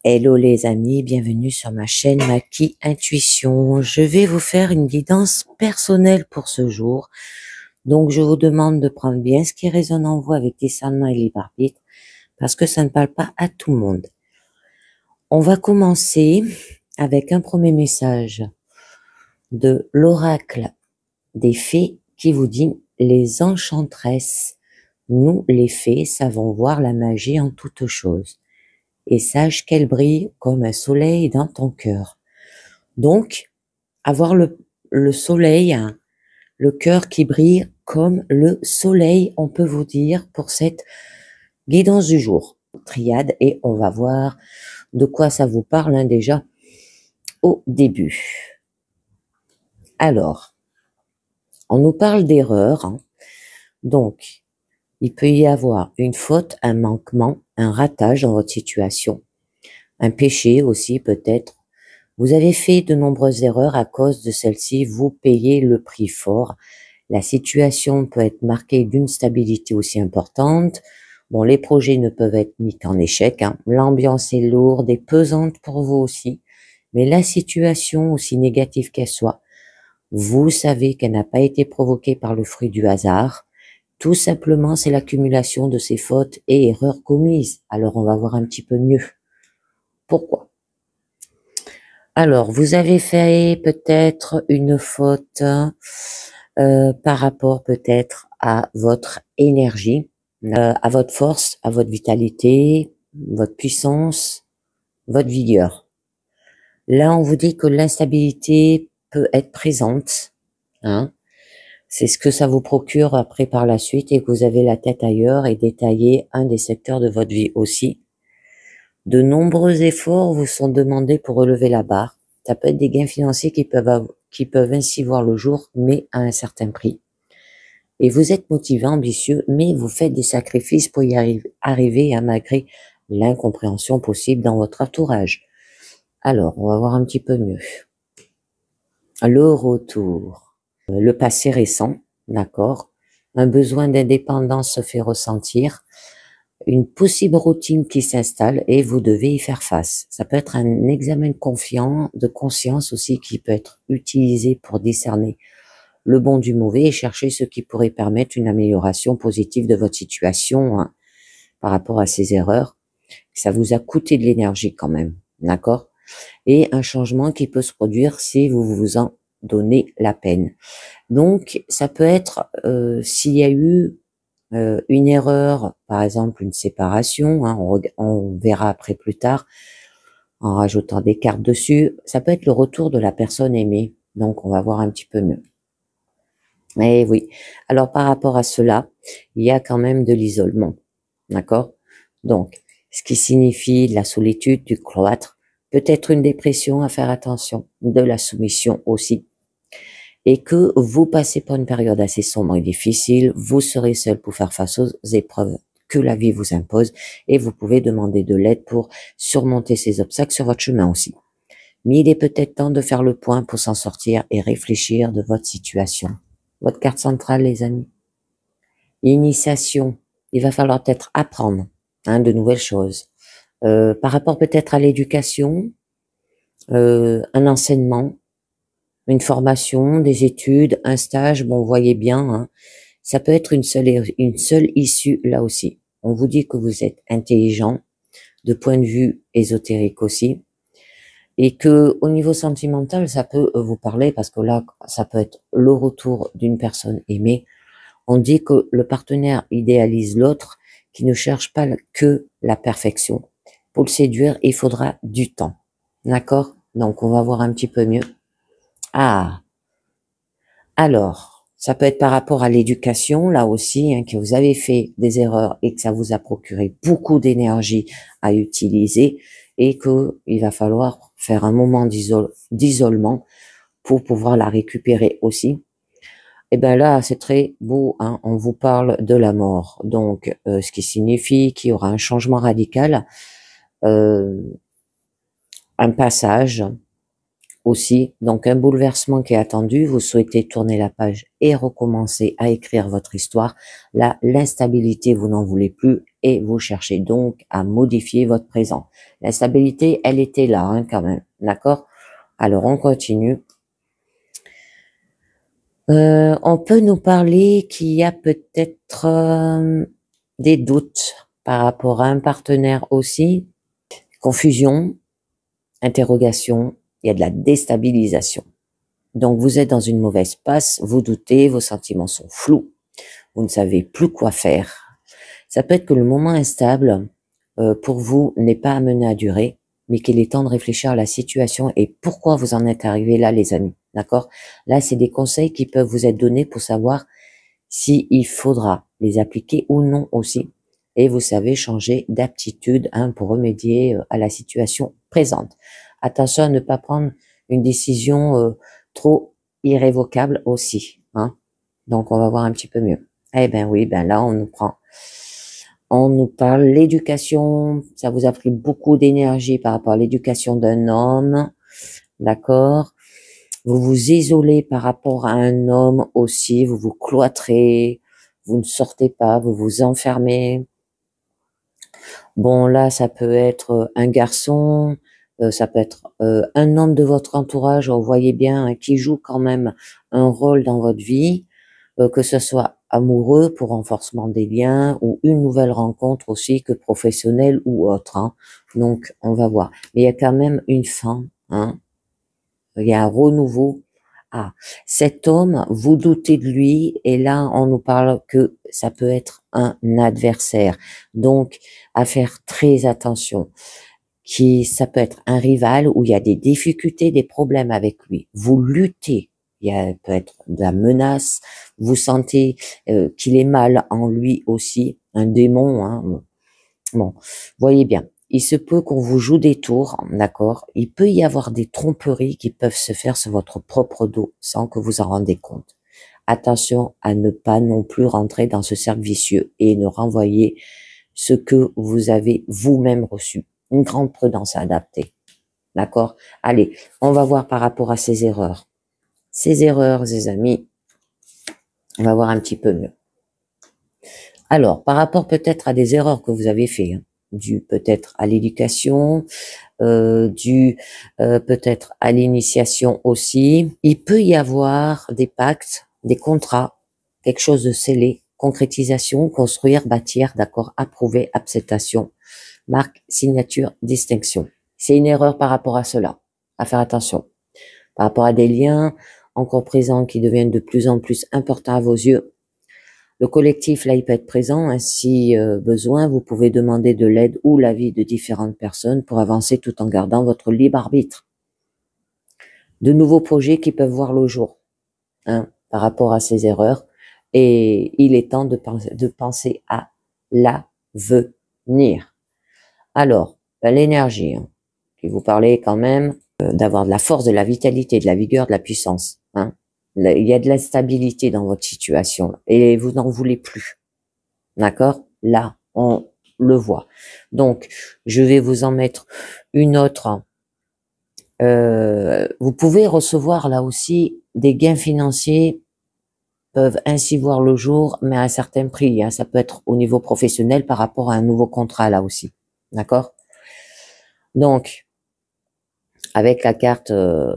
Hello les amis, bienvenue sur ma chaîne Maki Intuition. Je vais vous faire une guidance personnelle pour ce jour. Donc je vous demande de prendre bien ce qui résonne en vous avec discernement et libre arbitre parce que ça ne parle pas à tout le monde. On va commencer avec un premier message de l'oracle des fées qui vous dit: les enchantresses, nous les fées savons voir la magie en toutes choses. Et sache qu'elle brille comme un soleil dans ton cœur. Donc, avoir le soleil, hein, le cœur qui brille comme le soleil, on peut vous dire pour cette guidance du jour. Triade, et on va voir de quoi ça vous parle hein, déjà au début. Alors, on nous parle d'erreur, hein. Donc, il peut y avoir une faute, un manquement, un ratage dans votre situation, un péché aussi peut-être. Vous avez fait de nombreuses erreurs, à cause de celles-ci, vous payez le prix fort. La situation peut être marquée d'une stabilité aussi importante. Bon, les projets ne peuvent être mis qu'en échec, hein. L'ambiance est lourde et pesante pour vous aussi. Mais la situation, aussi négative qu'elle soit, vous savez qu'elle n'a pas été provoquée par le fruit du hasard. Tout simplement, c'est l'accumulation de ces fautes et erreurs commises. Alors, on va voir un petit peu mieux. Pourquoi? Alors, vous avez fait peut-être une faute par rapport peut-être à votre énergie, à votre force, à votre vitalité, votre puissance, votre vigueur. Là, on vous dit que l'instabilité peut être présente, hein. C'est ce que ça vous procure après par la suite et que vous avez la tête ailleurs, et détailler un des secteurs de votre vie aussi. De nombreux efforts vous sont demandés pour relever la barre. Ça peut être des gains financiers qui peuvent ainsi voir le jour, mais à un certain prix. Et vous êtes motivé, ambitieux, mais vous faites des sacrifices pour y arriver, hein, malgré l'incompréhension possible dans votre entourage. Alors, on va voir un petit peu mieux. Le retour. Le passé récent, d'accord. Un besoin d'indépendance se fait ressentir. Une possible routine qui s'installe et vous devez y faire face. Ça peut être un examen de conscience aussi qui peut être utilisé pour discerner le bon du mauvais et chercher ce qui pourrait permettre une amélioration positive de votre situation hein, par rapport à ces erreurs. Ça vous a coûté de l'énergie quand même, d'accord? Et un changement qui peut se produire si vous vous en donnez la peine. Donc, ça peut être s'il y a eu une erreur, par exemple une séparation, hein, on verra après plus tard, en rajoutant des cartes dessus, ça peut être le retour de la personne aimée, donc on va voir un petit peu mieux. Eh oui, alors par rapport à cela, il y a quand même de l'isolement, d'accord? Donc, ce qui signifie de la solitude, du cloître, peut-être une dépression, à faire attention, de la soumission aussi, et que vous passez par une période assez sombre et difficile, vous serez seul pour faire face aux épreuves que la vie vous impose, et vous pouvez demander de l'aide pour surmonter ces obstacles sur votre chemin aussi. Mais il est peut-être temps de faire le point pour s'en sortir et réfléchir de votre situation. Votre carte centrale, les amis. Initiation. Il va falloir peut-être apprendre hein, de nouvelles choses. Par rapport peut-être à l'éducation, un enseignement, une formation, des études, un stage, bon, vous voyez bien, hein, ça peut être une seule issue là aussi. On vous dit que vous êtes intelligent, de point de vue ésotérique aussi, et que au niveau sentimental, ça peut vous parler, parce que là, ça peut être le retour d'une personne aimée. On dit que le partenaire idéalise l'autre, qui ne cherche pas que la perfection. Pour le séduire, il faudra du temps. D'accord? Donc, on va voir un petit peu mieux. Ah, alors, ça peut être par rapport à l'éducation, là aussi, hein, que vous avez fait des erreurs et que ça vous a procuré beaucoup d'énergie à utiliser et qu'il va falloir faire un moment d'isolement pour pouvoir la récupérer aussi. Et ben là, c'est très beau, hein, on vous parle de la mort. Donc, ce qui signifie qu'il y aura un changement radical, un passage, aussi. Donc, un bouleversement qui est attendu. Vous souhaitez tourner la page et recommencer à écrire votre histoire. Là, l'instabilité, vous n'en voulez plus et vous cherchez donc à modifier votre présent. L'instabilité, elle était là, hein, quand même. D'accord? Alors, on continue. On peut nous parler qu'il y a peut-être des doutes par rapport à un partenaire aussi, confusion, interrogation, il y a de la déstabilisation. Donc vous êtes dans une mauvaise passe, vous doutez, vos sentiments sont flous, vous ne savez plus quoi faire. Ça peut être que le moment instable pour vous n'est pas amené à durer, mais qu'il est temps de réfléchir à la situation et pourquoi vous en êtes arrivé là, les amis. D'accord? Là, c'est des conseils qui peuvent vous être donnés pour savoir si il faudra les appliquer ou non aussi. Et vous savez changer d'aptitude hein, pour remédier à la situation présente. Attention à ne pas prendre une décision trop irrévocable aussi. Hein. Donc, on va voir un petit peu mieux. Eh ben oui, ben là, on nous parle l'éducation. Ça vous a pris beaucoup d'énergie par rapport à l'éducation d'un homme. D'accord? Vous vous isolez par rapport à un homme aussi. Vous vous cloîtrez. Vous ne sortez pas. Vous vous enfermez. Bon, là, ça peut être un garçon, ça peut être un homme de votre entourage, vous voyez bien, hein, qui joue quand même un rôle dans votre vie, que ce soit amoureux pour renforcement des liens ou une nouvelle rencontre aussi que professionnelle ou autre. Hein. Donc, on va voir. Mais il y a quand même une fin. Hein. Il y a un renouveau. Ah, cet homme, vous doutez de lui, et là, on nous parle que ça peut être un adversaire. Donc, à faire très attention. Ça peut être un rival où il y a des difficultés, des problèmes avec lui. Vous luttez. Peut être de la menace. Vous sentez qu'il est mal en lui aussi, un démon. Hein. Bon, voyez bien. Il se peut qu'on vous joue des tours, d'accord? Il peut y avoir des tromperies qui peuvent se faire sur votre propre dos sans que vous en rendez compte. Attention à ne pas non plus rentrer dans ce cercle vicieux et ne renvoyer ce que vous avez vous-même reçu. Une grande prudence à adapter. D'accord? Allez, on va voir par rapport à ces erreurs. Ces erreurs, les amis, on va voir un petit peu mieux. Alors, par rapport peut-être à des erreurs que vous avez faites, hein, dû peut-être à l'éducation, dû peut-être à l'initiation aussi, il peut y avoir des pactes, des contrats, quelque chose de scellé, concrétisation, construire, bâtir, d'accord, approuver, acceptation, marque, signature, distinction. C'est une erreur par rapport à cela, à faire attention. Par rapport à des liens encore présents qui deviennent de plus en plus importants à vos yeux, le collectif, là, il peut être présent. Si besoin, vous pouvez demander de l'aide ou l'avis de différentes personnes pour avancer tout en gardant votre libre arbitre. De nouveaux projets qui peuvent voir le jour hein, par rapport à ces erreurs. Et il est temps de penser à l'avenir. Alors, l'énergie, hein, qui vous parlait quand même d'avoir de la force, de la vitalité, de la vigueur, de la puissance. Hein. Il y a de la stabilité dans votre situation et vous n'en voulez plus. D'accord? Là, on le voit. Donc, je vais vous en mettre une autre. Vous pouvez recevoir là aussi des gains financiers peuvent ainsi voir le jour, mais à un certain prix. Hein. Ça peut être au niveau professionnel par rapport à un nouveau contrat là aussi. D'accord? Donc, avec la carte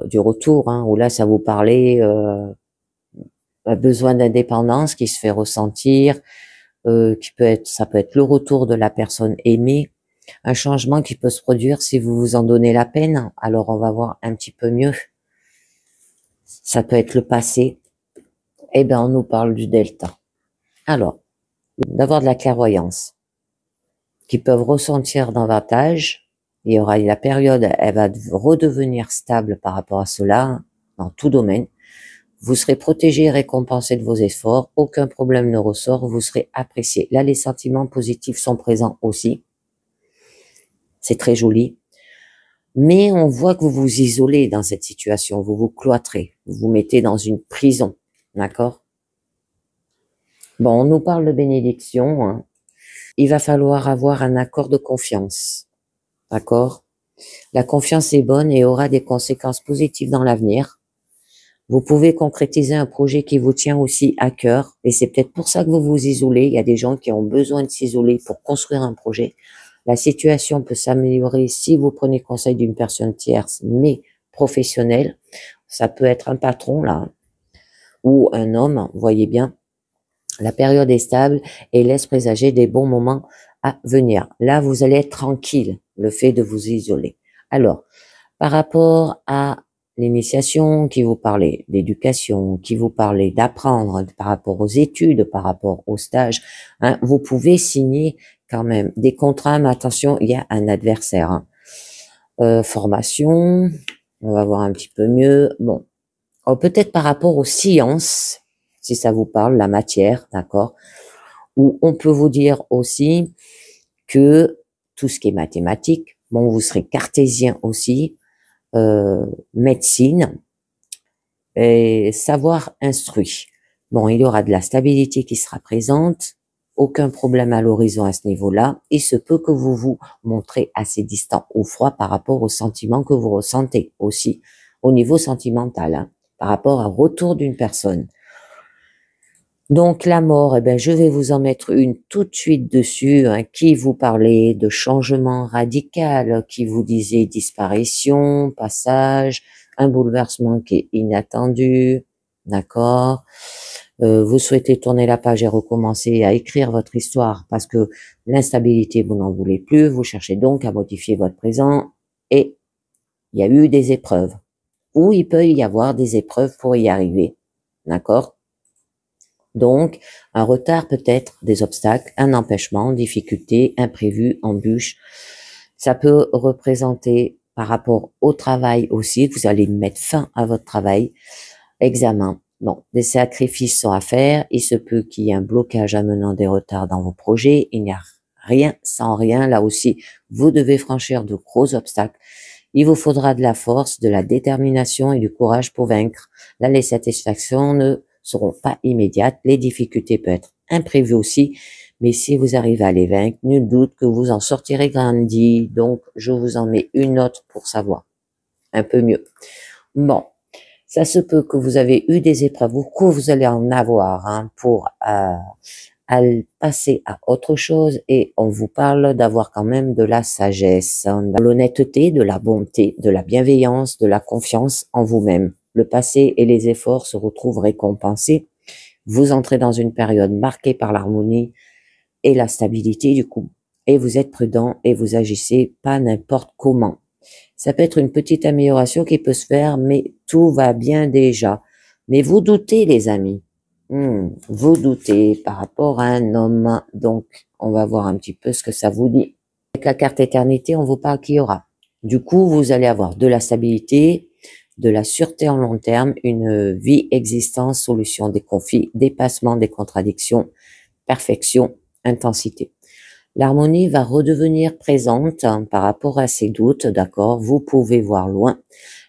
du retour, hein, où là, ça vous parlait besoin d'indépendance qui se fait ressentir, ça peut être le retour de la personne aimée, un changement qui peut se produire si vous vous en donnez la peine. Alors, on va voir un petit peu mieux. Ça peut être le passé. Eh ben, on nous parle du delta. Alors, d'avoir de la clairvoyance, qui peuvent ressentir davantage. Il y aura la période, elle va redevenir stable par rapport à cela, dans tout domaine. Vous serez protégé et récompensé de vos efforts. Aucun problème ne ressort. Vous serez apprécié. Là, les sentiments positifs sont présents aussi. C'est très joli. Mais on voit que vous vous isolez dans cette situation. Vous vous cloîtrez. Vous vous mettez dans une prison. D'accord? Bon, on nous parle de bénédiction. Hein. Il va falloir avoir un accord de confiance. D'accord? La confiance est bonne et aura des conséquences positives dans l'avenir. Vous pouvez concrétiser un projet qui vous tient aussi à cœur et c'est peut-être pour ça que vous vous isolez. Il y a des gens qui ont besoin de s'isoler pour construire un projet. La situation peut s'améliorer si vous prenez conseil d'une personne tierce, mais professionnelle. Ça peut être un patron, là, ou un homme, voyez bien. La période est stable et laisse présager des bons moments à venir. Là, vous allez être tranquille, le fait de vous isoler. Alors, par rapport à l'initiation qui vous parlait d'éducation, qui vous parlait d'apprendre par rapport aux études, par rapport au stage, hein, vous pouvez signer quand même des contrats, mais attention, il y a un adversaire. Hein. Formation, on va voir un petit peu mieux. Bon, peut-être par rapport aux sciences, si ça vous parle, la matière, d'accord, ou on peut vous dire aussi que tout ce qui est mathématique, bon, vous serez cartésien aussi, médecine et savoir instruit. Bon, il y aura de la stabilité qui sera présente, aucun problème à l'horizon à ce niveau-là. Il se peut que vous vous montrez assez distant ou froid par rapport aux sentiments que vous ressentez aussi au niveau sentimental, hein, par rapport au retour d'une personne. Donc la mort, eh ben, je vais vous en mettre une tout de suite dessus, hein, qui vous parlait de changement radical, qui vous disait disparition, passage, un bouleversement qui est inattendu, d'accord. Vous souhaitez tourner la page et recommencer à écrire votre histoire parce que l'instabilité, vous n'en voulez plus, vous cherchez donc à modifier votre présent et il y a eu des épreuves, ou il peut y avoir des épreuves pour y arriver, d'accord. Donc, un retard peut-être, des obstacles, un empêchement, difficulté, imprévu, embûche. Ça peut représenter par rapport au travail aussi, que vous allez mettre fin à votre travail, examen. Bon, des sacrifices sont à faire, il se peut qu'il y ait un blocage amenant des retards dans vos projets, il n'y a rien sans rien, là aussi, vous devez franchir de gros obstacles. Il vous faudra de la force, de la détermination et du courage pour vaincre. Là, les satisfactions ne seront pas immédiates. Les difficultés peuvent être imprévues aussi. Mais si vous arrivez à les vaincre, nul doute que vous en sortirez grandi. Donc, je vous en mets une autre pour savoir. Un peu mieux. Bon. Ça se peut que vous avez eu des épreuves ou que vous allez en avoir, hein, pour passer à autre chose et on vous parle d'avoir quand même de la sagesse, hein, de l'honnêteté, de la bonté, de la bienveillance, de la confiance en vous-même. Le passé et les efforts se retrouvent récompensés. Vous entrez dans une période marquée par l'harmonie et la stabilité du coup. Et vous êtes prudent et vous agissez pas n'importe comment. Ça peut être une petite amélioration qui peut se faire, mais tout va bien déjà. Mais vous doutez, les amis. Vous doutez par rapport à un homme. Donc, on va voir un petit peu ce que ça vous dit. Avec la carte éternité, on vous parle qu'il y aura. Du coup, vous allez avoir de la stabilité, de la sûreté en long terme, une vie, existence, solution des conflits, dépassement des contradictions, perfection, intensité. L'harmonie va redevenir présente, hein, par rapport à ces doutes, d'accord. Vous pouvez voir loin.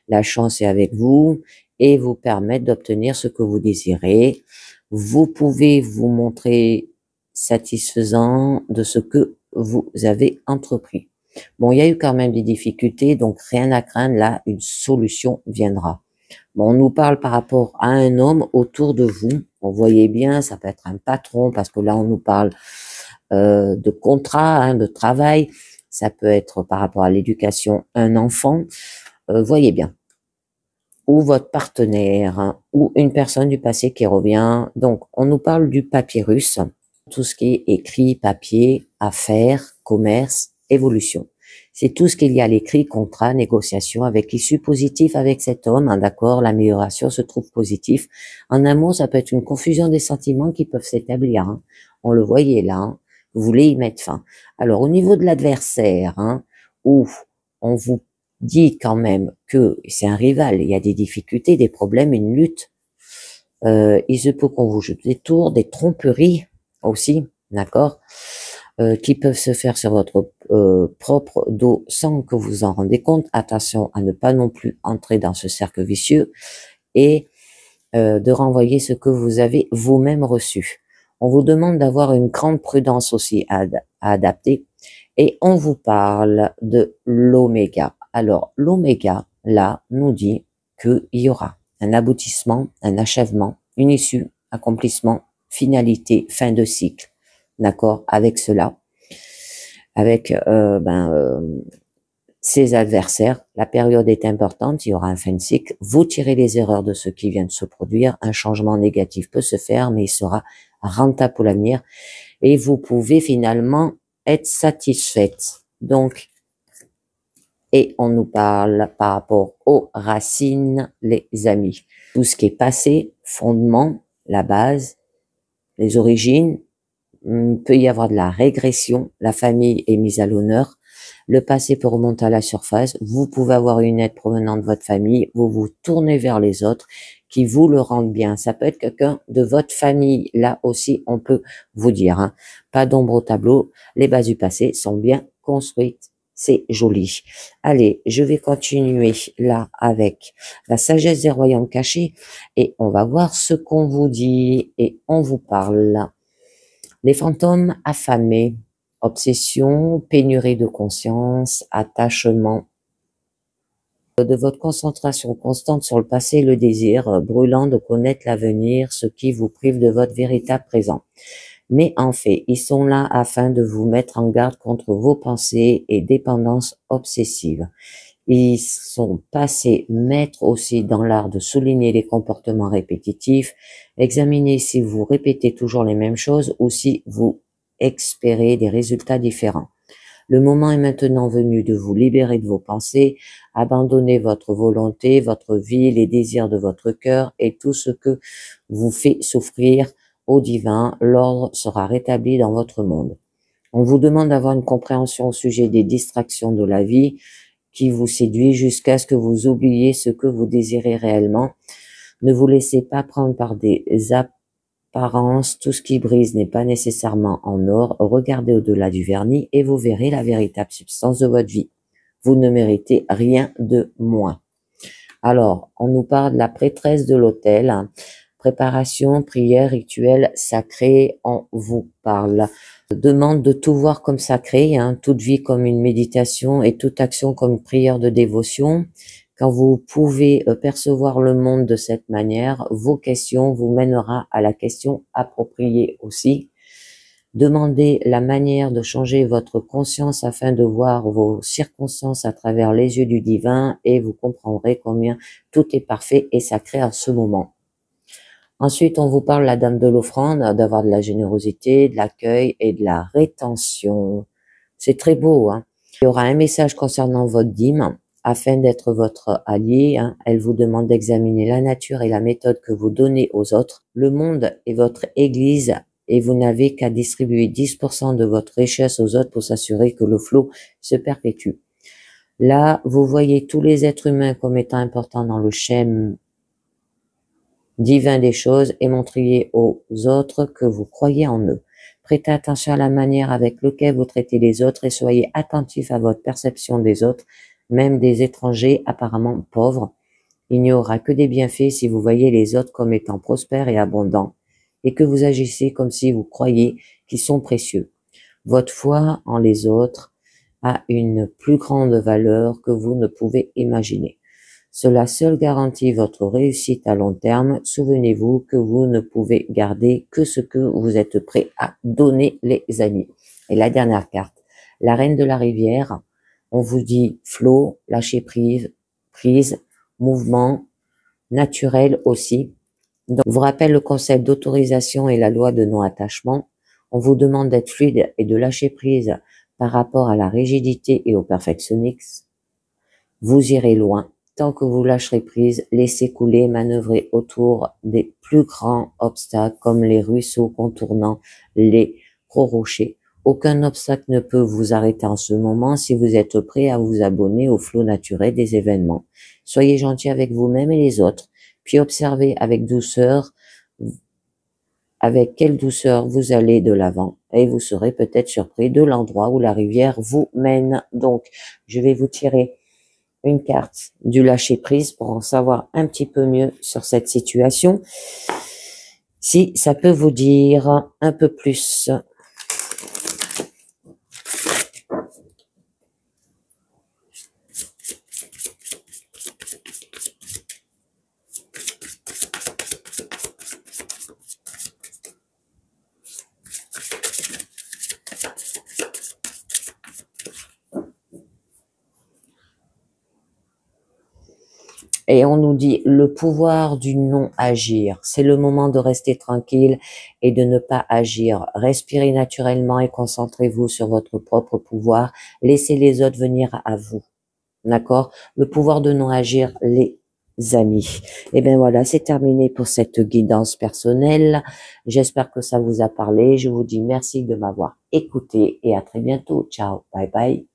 La chance est avec vous et vous permettre d'obtenir ce que vous désirez. Vous pouvez vous montrer satisfaisant de ce que vous avez entrepris. Bon, il y a eu quand même des difficultés, donc rien à craindre. Là, une solution viendra. Bon, on nous parle par rapport à un homme autour de vous. Vous voyez bien, ça peut être un patron, parce que là, on nous parle de contrat, hein, de travail. Ça peut être par rapport à l'éducation, un enfant. Voyez bien. Ou votre partenaire, hein, ou une personne du passé qui revient. Donc, on nous parle du papyrus, tout ce qui est écrit, papier, affaires, commerce, évolution. C'est tout ce qu'il y a à l'écrit, contrat, négociation, avec issue positive avec cet homme, hein, d'accord, l'amélioration se trouve positive. En un mot, ça peut être une confusion des sentiments qui peuvent s'établir. Hein. On le voyait là, hein. Vous voulez y mettre fin. Alors, au niveau de l'adversaire, hein, où on vous dit quand même que c'est un rival, il y a des difficultés, des problèmes, une lutte. Il se peut qu'on vous joue des tours, des tromperies aussi, d'accord, qui peuvent se faire sur votre propre dos sans que vous en rendez compte. Attention à ne pas non plus entrer dans ce cercle vicieux et de renvoyer ce que vous avez vous-même reçu. On vous demande d'avoir une grande prudence aussi à adapter et on vous parle de l'oméga. Alors, l'oméga, là, nous dit qu'il y aura un aboutissement, un achèvement, une issue, accomplissement, finalité, fin de cycle. D'accord? Avec cela, avec ses adversaires, la période est importante, il y aura un fin de cycle. Vous tirez les erreurs de ce qui vient de se produire. Un changement négatif peut se faire, mais il sera rentable pour l'avenir. Et vous pouvez finalement être satisfaite. Donc, et on nous parle par rapport aux racines, les amis. Tout ce qui est passé, fondement, la base, les origines, peut y avoir de la régression, la famille est mise à l'honneur, le passé peut remonter à la surface, vous pouvez avoir une aide provenant de votre famille, vous vous tournez vers les autres qui vous le rendent bien. Ça peut être quelqu'un de votre famille, là aussi on peut vous dire, hein, pas d'ombre au tableau, les bases du passé sont bien construites. C'est joli. Allez, je vais continuer là avec la sagesse des royaumes cachés et on va voir ce qu'on vous dit et on vous parle. Les fantômes affamés, obsession, pénurie de conscience, attachement. De votre concentration constante sur le passé et le désir brûlant de connaître l'avenir, ce qui vous prive de votre véritable présent. Mais en fait, ils sont là afin de vous mettre en garde contre vos pensées et dépendances obsessives. Ils sont passés maîtres aussi dans l'art de souligner les comportements répétitifs. Examinez si vous répétez toujours les mêmes choses ou si vous espérez des résultats différents. Le moment est maintenant venu de vous libérer de vos pensées, abandonner votre volonté, votre vie, les désirs de votre cœur et tout ce que vous fait souffrir au divin. L'ordre sera rétabli dans votre monde. On vous demande d'avoir une compréhension au sujet des distractions de la vie qui vous séduit jusqu'à ce que vous oubliez ce que vous désirez réellement. Ne vous laissez pas prendre par des apparences. Tout ce qui brise n'est pas nécessairement en or. Regardez au-delà du vernis et vous verrez la véritable substance de votre vie. Vous ne méritez rien de moins. Alors, on nous parle de la prêtresse de l'autel. Préparation, prière, rituel sacré, on vous parle. Demande de tout voir comme sacré, hein, toute vie comme une méditation et toute action comme une prière de dévotion. Quand vous pouvez percevoir le monde de cette manière, vos questions vous mènera à la question appropriée aussi. Demandez la manière de changer votre conscience afin de voir vos circonstances à travers les yeux du divin et vous comprendrez combien tout est parfait et sacré en ce moment. Ensuite, on vous parle, la dame de l'offrande, d'avoir de la générosité, de l'accueil et de la rétention. C'est très beau, hein. Il y aura un message concernant votre dîme, afin d'être votre allié. Hein. Elle vous demande d'examiner la nature et la méthode que vous donnez aux autres. Le monde est votre église et vous n'avez qu'à distribuer 10% de votre richesse aux autres pour s'assurer que le flot se perpétue. Là, vous voyez tous les êtres humains comme étant importants dans le schéma divin des choses et montriez aux autres que vous croyez en eux. Prêtez attention à la manière avec laquelle vous traitez les autres et soyez attentif à votre perception des autres, même des étrangers apparemment pauvres. Il n'y aura que des bienfaits si vous voyez les autres comme étant prospères et abondants et que vous agissez comme si vous croyez qu'ils sont précieux. Votre foi en les autres a une plus grande valeur que vous ne pouvez imaginer. Cela seul garantit votre réussite à long terme. Souvenez-vous que vous ne pouvez garder que ce que vous êtes prêt à donner, les amis. Et la dernière carte, la reine de la rivière. On vous dit flot, lâcher prise, mouvement, naturel aussi. Donc, on vous rappelle le concept d'autorisation et la loi de non-attachement. On vous demande d'être fluide et de lâcher prise par rapport à la rigidité et au perfectionnisme. Vous irez loin. Tant que vous lâcherez prise, laissez couler, manœuvrez autour des plus grands obstacles comme les ruisseaux contournant les gros rochers. Aucun obstacle ne peut vous arrêter en ce moment si vous êtes prêt à vous abonner au flot naturel des événements. Soyez gentil avec vous-même et les autres, puis observez avec douceur avec quelle douceur vous allez de l'avant et vous serez peut-être surpris de l'endroit où la rivière vous mène. Donc, je vais vous tirer une carte du lâcher-prise pour en savoir un petit peu mieux sur cette situation. Si ça peut vous dire un peu plus. Et on nous dit le pouvoir du non-agir. C'est le moment de rester tranquille et de ne pas agir. Respirez naturellement et concentrez-vous sur votre propre pouvoir. Laissez les autres venir à vous. D'accord? Le pouvoir de non-agir, les amis. Et bien voilà, c'est terminé pour cette guidance personnelle. J'espère que ça vous a parlé. Je vous dis merci de m'avoir écouté et à très bientôt. Ciao, bye bye.